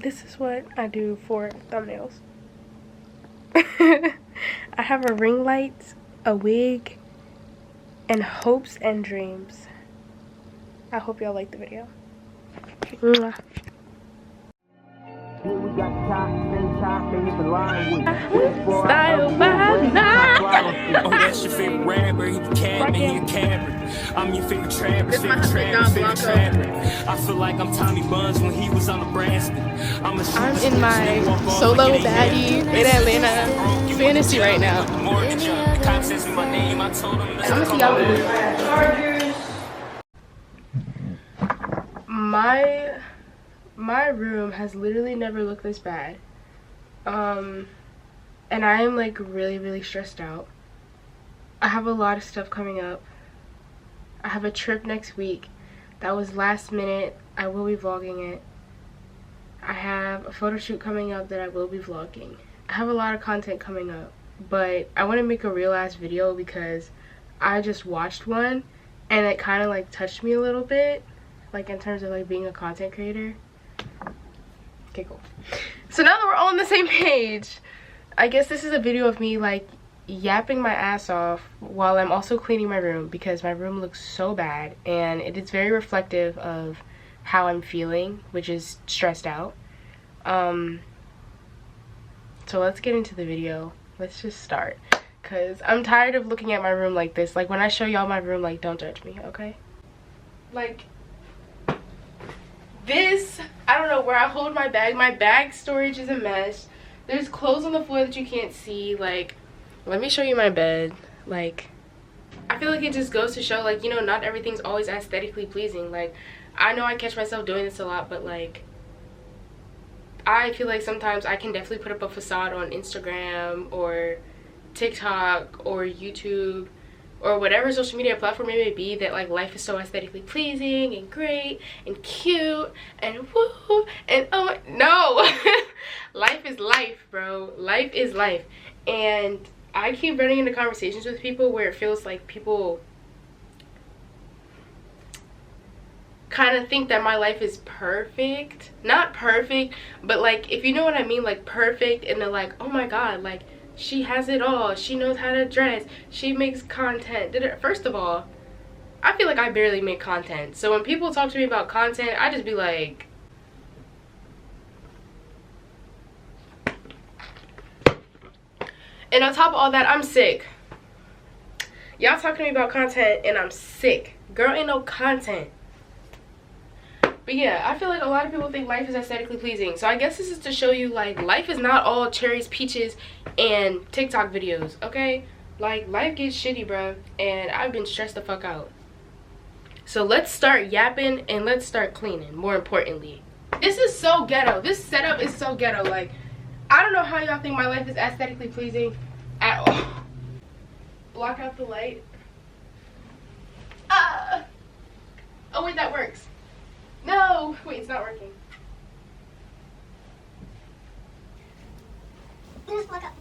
this is what I do for thumbnails. I have a ring light, a wig, and hopes and dreams. I hope y'all like the video. Mwah. Style by night. Oh, that's your favorite rapper. He the cat, he a camera. I'm your favorite trapper, favorite trapper. I feel like I'm Tommy Buns when he was on Nebraska. I'm in my solo baddie in Atlanta fantasy right now. I'm gonna see y'all later. My room has literally never looked this bad. And I am like really stressed out. I have a lot of stuff coming up. I have a trip next week that was last minute. I will be vlogging it. I have a photo shoot coming up that I will be vlogging. I have a lot of content coming up, but I want to make a real ass video because I just watched one and it kind of like touched me a little bit, like in terms of like being a content creator. Okay, cool. So now that we're all on the same page, I guess this is a video of me like yapping my ass off while I'm also cleaning my room because my room looks so bad and it is very reflective of how I'm feeling, which is stressed out. So let's get into the video. Let's just start because I'm tired of looking at my room like this. Like when I show y'all my room, like don't judge me, okay? Like this, I don't know where I hold my bag storage is a mess. There's clothes on the floor that you can't see. Like, let me show you my bed. Like, I feel like it just goes to show, like, you know, not everything's always aesthetically pleasing. Like, I know I catch myself doing this a lot, but like I feel like sometimes I can definitely put up a facade on Instagram or TikTok or YouTube or whatever social media platform it may be, that like life is so aesthetically pleasing and great and cute and woo and oh no. Life is life, bro. Life is life. And I keep running into conversations with people where it feels like people kind of think that my life is perfect. Not perfect, but like, if you know what I mean, like perfect, and they're like, oh my god, like she has it all, she knows how to dress, she makes content. First of all, I feel like I barely make content. So when people talk to me about content, I just be like, and on top of all that, I'm sick. Y'all talking to me about content and I'm sick. Girl, ain't no content. But yeah, I feel like a lot of people think life is aesthetically pleasing. So I guess this is to show you, like, life is not all cherries, peaches, and TikTok videos, okay? Like, life gets shitty, bro. And I've been stressed the fuck out. So let's start yapping and let's start cleaning, more importantly. This is so ghetto. This setup is so ghetto. Like, I don't know how y'all think my life is aesthetically pleasing at all. Block out the light. Oh wait, that works. No, wait, it's not working. Just block up.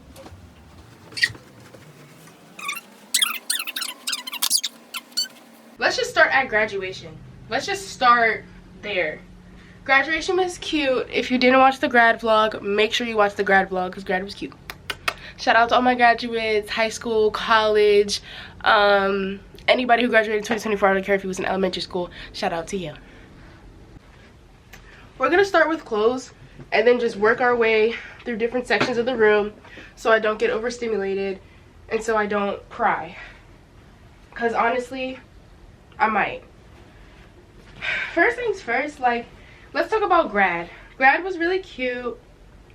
Let's just start at graduation. Let's just start there. Graduation was cute. If you didn't watch the grad vlog, make sure you watch the grad vlog because grad was cute. Shout out to all my graduates, high school, college, anybody who graduated in 2024. I don't care if he was in elementary school. Shout out to you. We're gonna start with clothes and then just work our way through different sections of the room so I don't get overstimulated and so I don't cry. Because honestly, I might. First things first, like, let's talk about grad. Grad was really cute.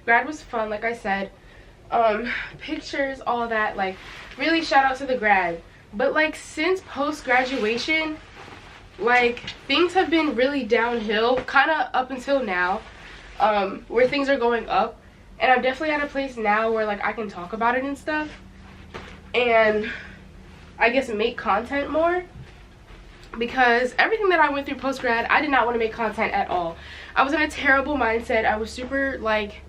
Grad was fun, like I said. Pictures, all that, like, really shout out to the grad. But like, since post-graduation, like, things have been really downhill, kind of up until now, where things are going up. And I'm definitely at a place now where, like, I can talk about it and stuff. And I guess make content more. Because everything that I went through post-grad, I did not want to make content at all. I was in a terrible mindset. I was super, like,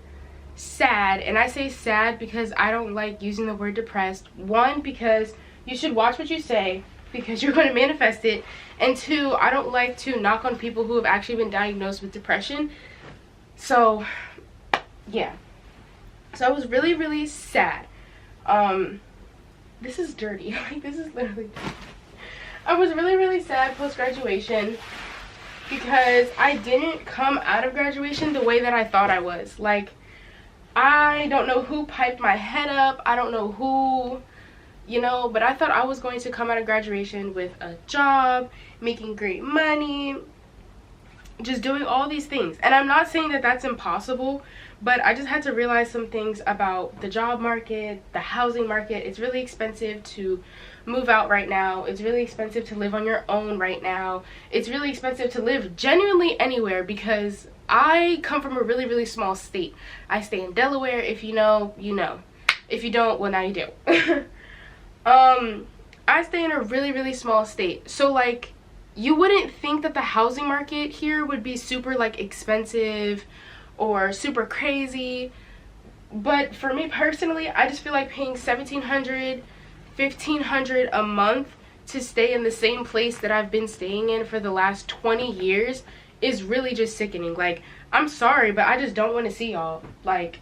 sad. And I say sad because I don't like using the word depressed. One, because you should watch what you say, because you're going to manifest it. And two, I don't like to knock on people who have actually been diagnosed with depression, So yeah, so I was really, really sad. This is dirty. Like, this is literally, I was really, really sad post-graduation because I didn't come out of graduation the way that I thought I was. Like, I don't know who piped my head up, I don't know who, you know, but I thought I was going to come out of graduation with a job, making great money, just doing all these things. And I'm not saying that that's impossible, but I just had to realize some things about the job market, the housing market. It's really expensive to move out right now. It's really expensive to live on your own right now. It's really expensive to live genuinely anywhere, because I come from a really, really small state. I stay in Delaware. If you know, you know. If you don't, well, now you do. I stay in a really, really small state. So, like, you wouldn't think that the housing market here would be super, like, expensive or super crazy. But for me personally, I just feel like paying $1,700, $1,500 a month to stay in the same place that I've been staying in for the last 20 years is really just sickening. Like, I'm sorry, but I just don't want to see y'all. Like,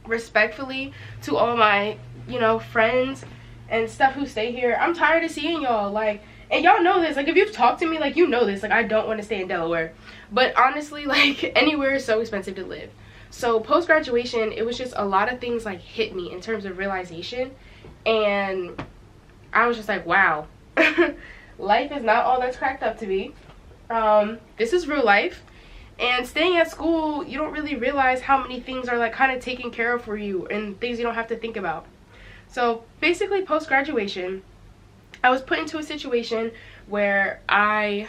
respectfully to all my, you know, friends and stuff who stay here, I'm tired of seeing y'all. Like, and y'all know this. Like, if you've talked to me, like, you know this. Like, I don't want to stay in Delaware. But honestly, like, anywhere is so expensive to live. So post-graduation, it was just a lot of things, like, hit me in terms of realization. And I was just like, wow. Life is not all that's cracked up to be. This is real life. And staying at school, you don't really realize how many things are, like, kind of taken care of for you and things you don't have to think about. So basically, post-graduation, I was put into a situation where I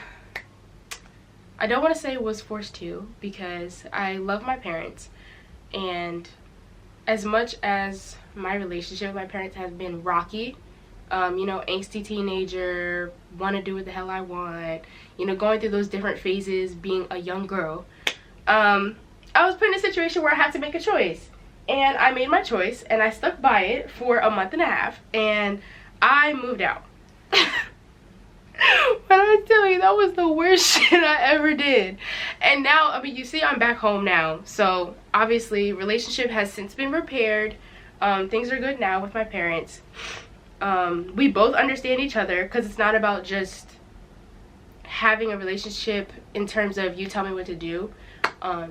don't want to say was forced to, because I love my parents, and as much as my relationship with my parents has been rocky, you know, angsty teenager, want to do what the hell I want, you know, going through those different phases, being a young girl, I was put in a situation where I had to make a choice. And I made my choice, and I stuck by it for a month and a half, and I moved out. When I tell you, that was the worst shit I ever did. And now, I mean, you see I'm back home now. So, obviously, relationship has since been repaired. Things are good now with my parents. We both understand each other, because it's not about just having a relationship in terms of you tell me what to do.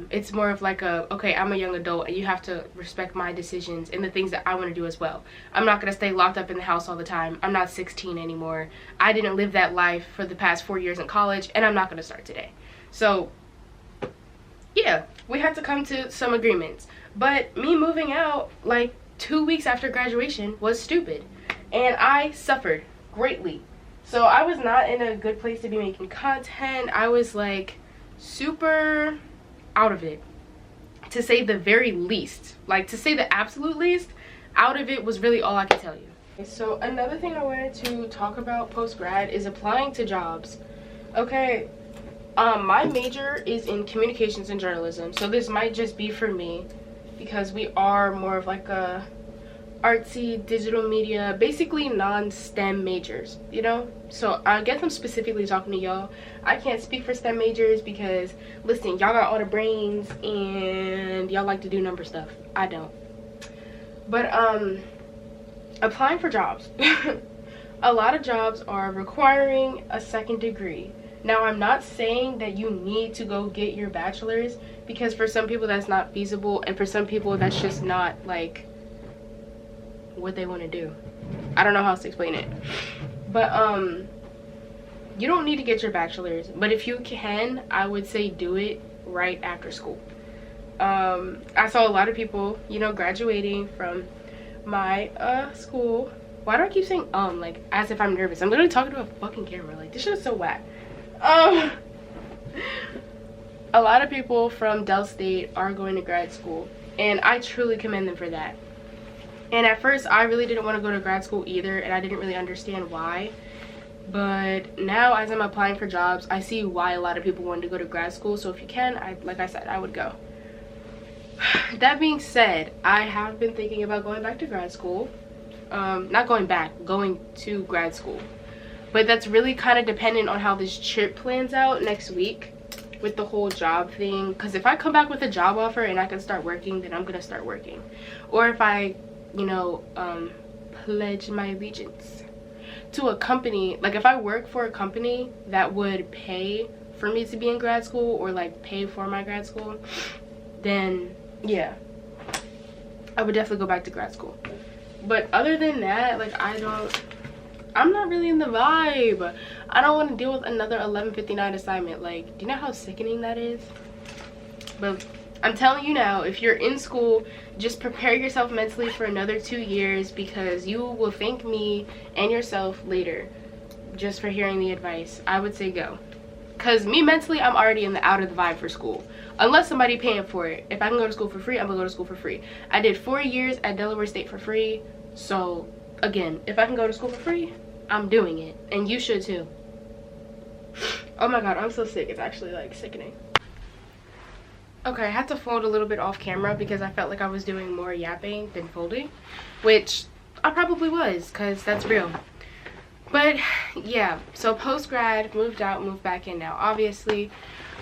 It's more of like a, okay, I'm a young adult and you have to respect my decisions and the things that I want to do as well. I'm not going to stay locked up in the house all the time. I'm not 16 anymore. I didn't live that life for the past 4 years in college, and I'm not going to start today. So yeah, we had to come to some agreements. But me moving out like 2 weeks after graduation was stupid, and I suffered greatly. So I was not in a good place to be making content. I was like super out of it, to say the very least. Like, to say the absolute least, out of it was really all I can tell you. So another thing I wanted to talk about post-grad is applying to jobs. Okay, my major is in communications and journalism, so this might just be for me, because we are more of like a artsy, digital media, basically non-STEM majors, you know? So I guess I'm specifically talking to y'all. I can't speak for STEM majors because, listen, y'all got all the brains and y'all like to do number stuff. I don't. But applying for jobs. A lot of jobs are requiring a second degree. Now, I'm not saying that you need to go get your bachelor's, because for some people that's not feasible, and for some people that's just not like what they want to do. I don't know how else to explain it. But you don't need to get your bachelor's, but if you can, I would say do it right after school. I saw a lot of people, you know, graduating from my school. Why do I keep saying like as if I'm nervous? I'm literally talking to a fucking camera. Like, this shit is so whack. A lot of people from Del State are going to grad school, and I truly commend them for that. And at first, I really didn't want to go to grad school either, and I didn't really understand why. But now, as I'm applying for jobs, I see why a lot of people want to go to grad school. So if you can, like I said, I would go. That being said, I have been thinking about going back to grad school. Not going back, going to grad school. But that's really kind of dependent on how this trip plans out next week. with the whole job thing, because if I come back with a job offer and I can start working, then I'm gonna start working. Or if I, you know, pledge my allegiance to a company, like if I work for a company that would pay for me to be in grad school, or like pay for my grad school, then yeah, I would definitely go back to grad school. But other than that, like I'm not really in the vibe. I don't want to deal with another 11:59 assignment. Like, do you know how sickening that is? But I'm telling you now, if you're in school, just prepare yourself mentally for another 2 years, because you will thank me and yourself later just for hearing the advice. I would say go. Because me mentally, I'm already out of the vibe for school. Unless somebody paying for it. If I can go to school for free, I'm going to go to school for free. I did 4 years at Delaware State for free. So, again, if I can go to school for free, I'm doing it. And you should too. Oh my god, I'm so sick. It's actually like sickening. Okay, I had to fold a little bit off camera because I felt like I was doing more yapping than folding, which I probably was, because that's real. But yeah, so post-grad, moved out, moved back in now, obviously.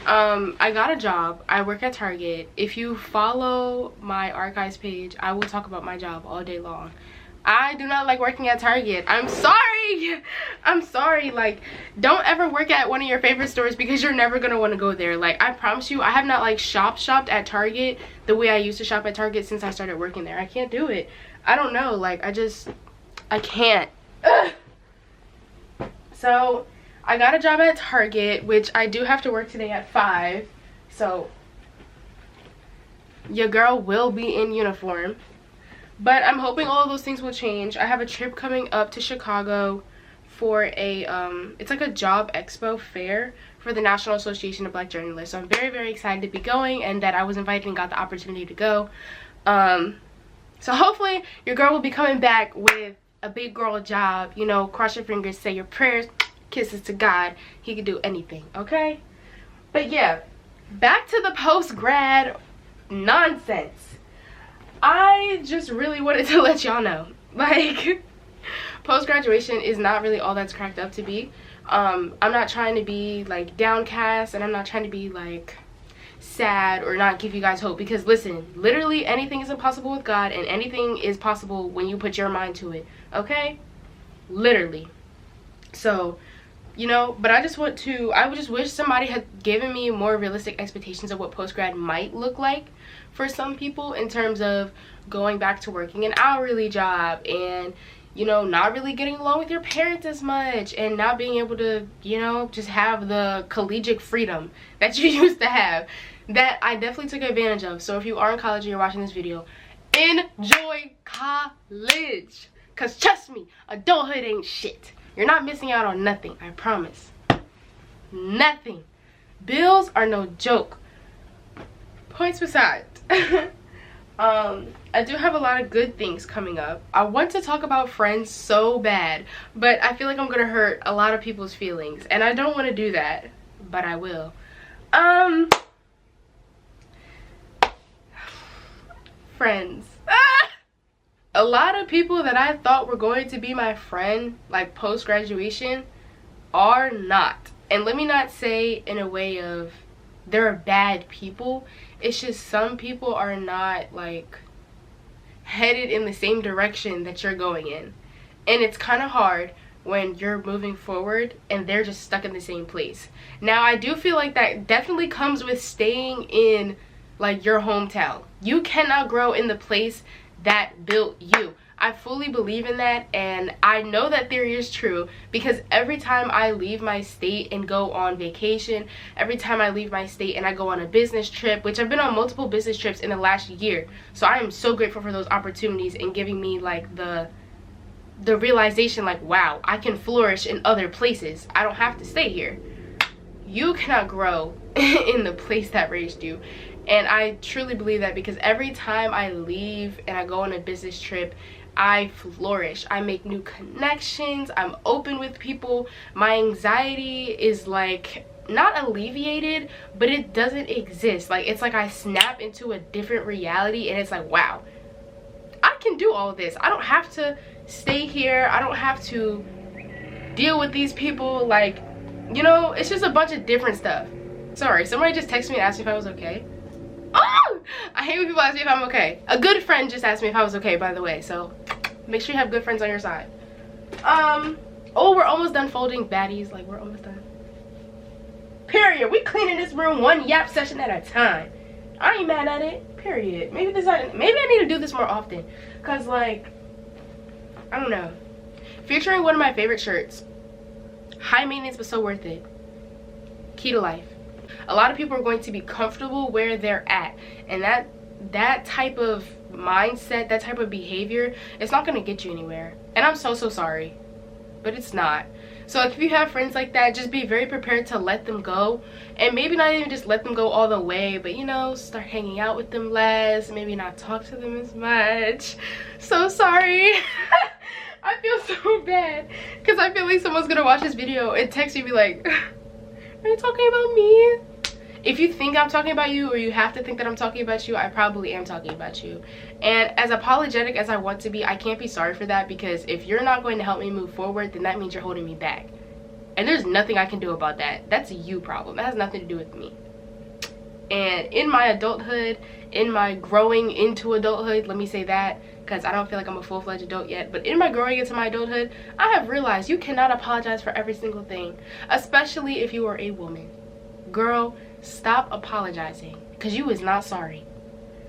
I got a job. I work at Target. If you follow my archives page, I will talk about my job all day long. I do not like working at Target. I'm sorry. I'm sorry. Like, don't ever work at one of your favorite stores, because you're never going to want to go there. Like, I promise you, I have not like shopped at Target the way I used to shop at Target since I started working there. I can't do it. I don't know. Like, I can't. Ugh. So, I got a job at Target, which I do have to work today at 5. So, your girl will be in uniform. But I'm hoping all of those things will change. I have a trip coming up to Chicago for a, it's like a job expo fair for the National Association of Black Journalists. So I'm very, very excited to be going, and that I was invited and got the opportunity to go. So hopefully your girl will be coming back with a big girl job. You know, cross your fingers, say your prayers, kisses to God. He can do anything, okay? But yeah, back to the post-grad nonsense. I just really wanted to let y'all know, like, post-graduation is not really all that's cracked up to be. I'm not trying to be like downcast, and I'm not trying to be like sad or not give you guys hope, because listen, literally anything is impossible with God, and anything is possible when you put your mind to it, okay? Literally. So, you know, but I just wish somebody had given me more realistic expectations of what post-grad might look like for some people, in terms of going back to working an hourly job, and, you know, not really getting along with your parents as much, and not being able to, you know, just have the collegiate freedom that you used to have, that I definitely took advantage of. So if you are in college and you're watching this video, enjoy college, because trust me, adulthood ain't shit. You're not missing out on nothing, I promise. Nothing. Bills are no joke. Points besides. I do have a lot of good things coming up. I want to talk about Friends so bad, but I feel like I'm gonna hurt a lot of people's feelings, and I don't want to do that, but I will. Friends. A lot of people that I thought were going to be my friend, like post-graduation, are not. And let me not say in a way of they're bad people. It's just some people are not like headed in the same direction that you're going in. And it's kind of hard when you're moving forward and they're just stuck in the same place. Now, I do feel like that definitely comes with staying in like your hometown. You cannot grow in the place that built you. I fully believe in that, and I know that theory is true because every time I leave my state and go on vacation, every time I leave my state and I go on a business trip, which I've been on multiple business trips in the last year, so I am so grateful for those opportunities and giving me like the realization like, wow, I can flourish in other places. I don't have to stay here. You cannot grow in the place that raised you. And I truly believe that because every time I leave and I go on a business trip, I flourish. I make new connections. I'm open with people. My anxiety is like not alleviated, but it doesn't exist. Like, it's like I snap into a different reality, and it's like, wow, I can do all of this. I don't have to stay here. I don't have to deal with these people. Like, you know, it's just a bunch of different stuff. Sorry, somebody just texted me and asked me if I was okay. Oh! I hate when people ask me if I'm okay. A good friend just asked me if I was okay, by the way, so make sure you have good friends on your side. Oh, we're almost done folding, baddies. Like, we're almost done. Period. We cleaning this room one YAP session at a time. I ain't mad at it. Period. Maybe I need to do this more often. Cause like, I don't know. Featuring one of my favorite shirts. High maintenance but so worth it. Key to life. A lot of people are going to be comfortable where they're at, and that type of mindset, that type of behavior, it's not going to get you anywhere. And I'm so sorry, but it's not. So like, if you have friends like that, just be very prepared to let them go, and maybe not even just let them go all the way, but you know, start hanging out with them less, maybe not talk to them as much. So sorry. I feel so bad because I feel like someone's gonna watch this video and text you and be like, are you talking about me? If you think I'm talking about you, or you have to think that I'm talking about you, I probably am talking about you. And as apologetic as I want to be, I can't be sorry for that, because if you're not going to help me move forward, then that means you're holding me back. And there's nothing I can do about that. That's a you problem. That has nothing to do with me. And in my adulthood, in my growing into adulthood, let me say that, because I don't feel like I'm a full-fledged adult yet, but in my growing into my adulthood, I have realized you cannot apologize for every single thing, especially if you are a woman. Girl, stop apologizing, because you is not sorry.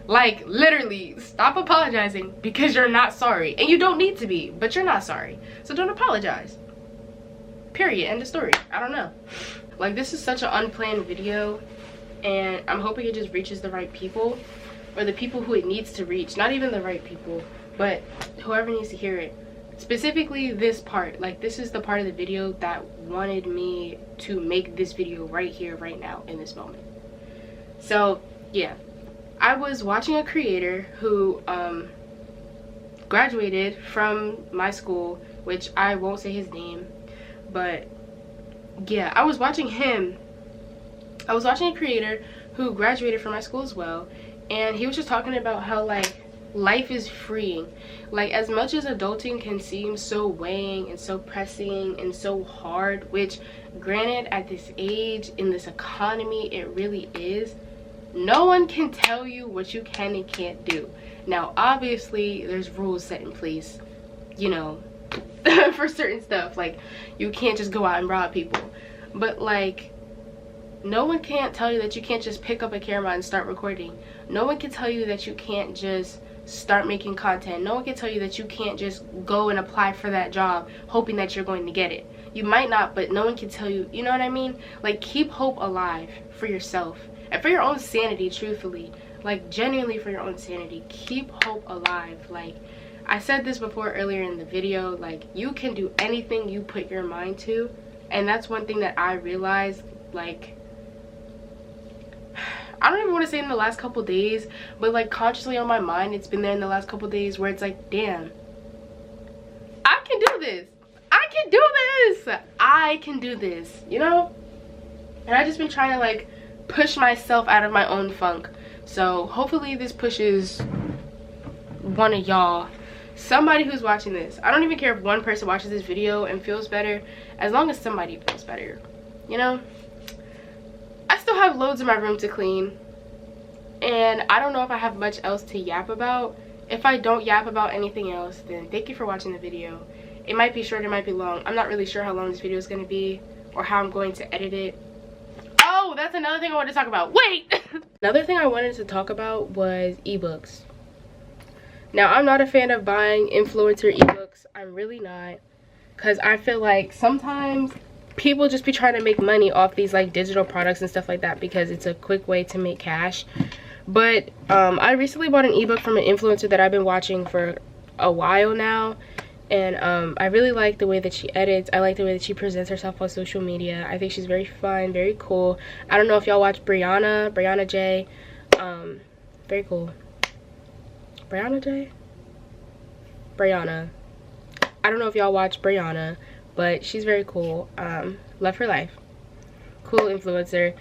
Like, literally, stop apologizing because you're not sorry. And you don't need to be, but you're not sorry. So don't apologize. Period. End of story. I don't know. Like, this is such an unplanned video, and I'm hoping it just reaches the right people, or the people who it needs to reach. Not even the right people, but whoever needs to hear it. Specifically this part. Like, this is the part of the video that wanted me to make this video right here, right now, in this moment. So yeah, I was watching a creator who graduated from my school, which I won't say his name, but yeah, I was watching him. I was watching a creator who graduated from my school as well, and he was just talking about how, like, life is freeing. Like, as much as adulting can seem so weighing and so pressing and so hard, which granted at this age, in this economy, it really is, no one can tell you what you can and can't do. Now obviously there's rules set in place, you know, for certain stuff. Like, you can't just go out and rob people, but like, no one can't tell you that you can't just pick up a camera and start recording. No one can tell you that you can't just start making content. No one can tell you that you can't just go and apply for that job hoping that you're going to get it. You might not, but no one can tell you, you know what I mean? Like, keep hope alive for yourself and for your own sanity, truthfully. Like, genuinely for your own sanity, keep hope alive. Like, I said this before earlier in the video, like, you can do anything you put your mind to, and that's one thing that I realized, like, I don't even want to say in the last couple days, but like, consciously on my mind, it's been there in the last couple days, where it's like, damn, I can do this. I can do this. I can do this, you know? And I've just been trying to like push myself out of my own funk. So hopefully this pushes one of y'all, somebody who's watching this. I don't even care if one person watches this video and feels better, as long as somebody feels better, you know? I still have loads in my room to clean, and I don't know if I have much else to yap about. If I don't yap about anything else, then thank you for watching the video. It might be short, it might be long. I'm not really sure how long this video is going to be or how I'm going to edit it. Oh, that's another thing I wanted to talk about. Wait! Another thing I wanted to talk about was ebooks. Now, I'm not a fan of buying influencer ebooks. I'm really not, because I feel like sometimes people just be trying to make money off these like digital products and stuff like that because it's a quick way to make cash. But I recently bought an ebook from an influencer that I've been watching for a while now, and I really like the way that she edits. I like the way that she presents herself on social media. I think she's very fun, very cool. I don't know if y'all watch Brianna J. Very cool. Brianna J? Brianna. I don't know if y'all watch Brianna, but she's very cool. Love her life. Cool influencer.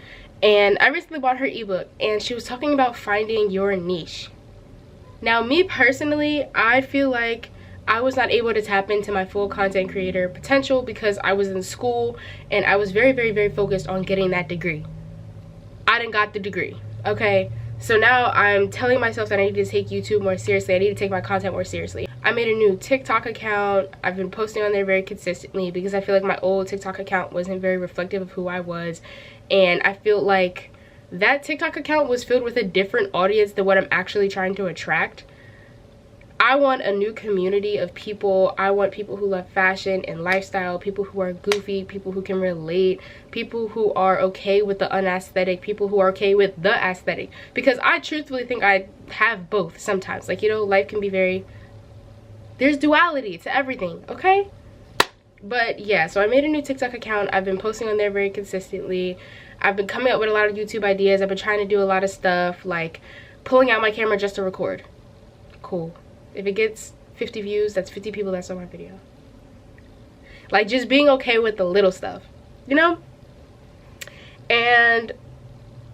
And I recently bought her ebook, and she was talking about finding your niche. Now, me personally, I feel like I was not able to tap into my full content creator potential because I was in school and I was very, very, very focused on getting that degree. I done got the degree, okay? So now I'm telling myself that I need to take YouTube more seriously. I need to take my content more seriously. I made a new TikTok account. I've been posting on there very consistently because I feel like my old TikTok account wasn't very reflective of who I was. And I feel like that TikTok account was filled with a different audience than what I'm actually trying to attract. I want a new community of people. I want people who love fashion and lifestyle, people who are goofy, people who can relate, people who are okay with the unaesthetic, people who are okay with the aesthetic. Because I truthfully think I have both sometimes. Like, you know, life can be very, there's duality to everything, okay? But yeah, so I made a new TikTok account. I've been posting on there very consistently. I've been coming up with a lot of YouTube ideas. I've been trying to do a lot of stuff, like pulling out my camera just to record. Cool. If it gets 50 views, that's 50 people that saw my video. Like, just being okay with the little stuff, you know? And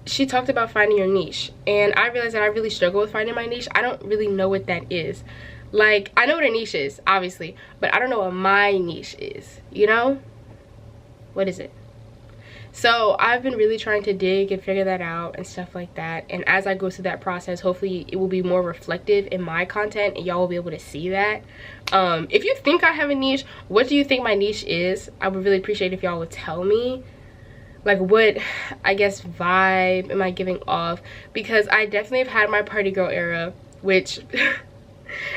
she talked about finding your niche. And I realized that I really struggle with finding my niche. I don't really know what that is. Like, I know what a niche is, obviously. But I don't know what my niche is, you know? What is it? So I've been really trying to dig and figure that out and stuff like that. And as I go through that process, hopefully it will be more reflective in my content and y'all will be able to see that. If you think I have a niche, what do you think my niche is? I would really appreciate if y'all would tell me. Like, what, I guess, vibe am I giving off? Because I definitely have had my party girl era, which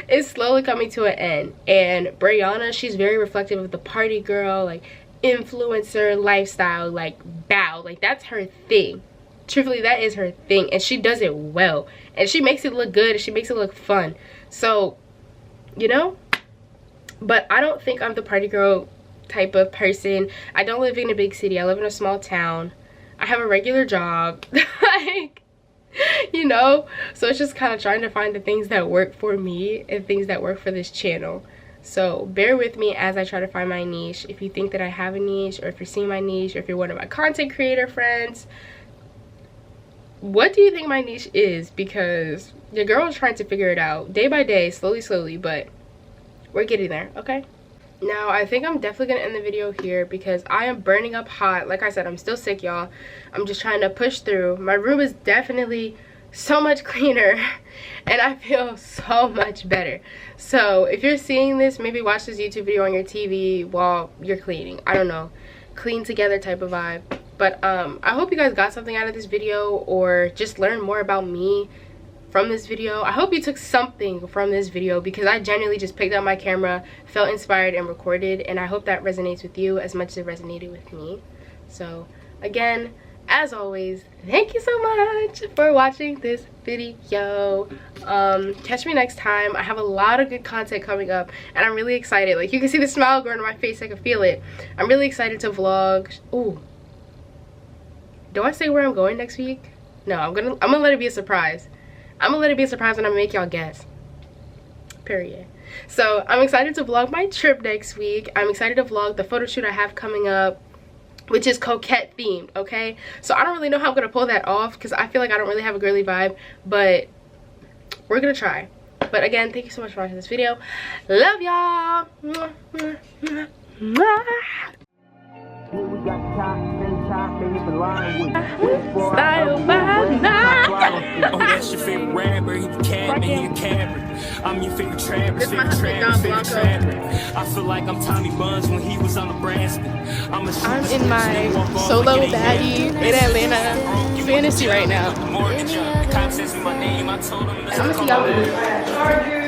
is slowly coming to an end. And Brianna, she's very reflective of the party girl, like, influencer lifestyle, like, bow, like, that's her thing. Truthfully, that is her thing, and she does it well, and she makes it look good, and she makes it look fun. So, you know, but I don't think I'm the party girl type of person. I don't live in a big city. I live in a small town. I have a regular job. Like, you know, so it's just kind of trying to find the things that work for me and things that work for this channel. So bear with me as I try to find my niche. If you think that I have a niche, or if you're seeing my niche, or if you're one of my content creator friends, what do you think my niche is? Because your girl is trying to figure it out day by day, slowly, but we're getting there, okay? Now, I think I'm definitely gonna end the video here because I am burning up hot. Like I said, I'm still sick, y'all. I'm just trying to push through. My room is definitely so much cleaner and I feel so much better. So if you're seeing this, maybe watch this YouTube video on your TV while you're cleaning. I don't know, clean together type of vibe. But I hope you guys got something out of this video, or just learned more about me from this video. I hope you took something from this video because I genuinely just picked up my camera, felt inspired, and recorded, and I hope that resonates with you as much as it resonated with me. So again, as always, thank you so much for watching this video. Catch me next time. I have a lot of good content coming up and I'm really excited. Like, you can see the smile growing on my face. I can feel it. I'm really excited to vlog. Ooh, do I say where I'm going next week? No, I'm gonna let it be a surprise. I'm gonna let it be a surprise and I'm gonna make y'all guess. Period. So I'm excited to vlog my trip next week. I'm excited to vlog the photo shoot I have coming up, which is coquette themed, okay? So I don't really know how I'm gonna pull that off because I feel like I don't really have a girly vibe, but we're gonna try. But again, thank you so much for watching this video. Love y'all. Style by night. Oh, that's your favorite rapper. He the cat, man, he a camera. I'm your favorite trapper, favorite trapper. I feel like I'm Tommy Buns when he was on Nebraska. I'm in my solo baddie in Atlanta fantasy right now. I'm gonna see y'all later.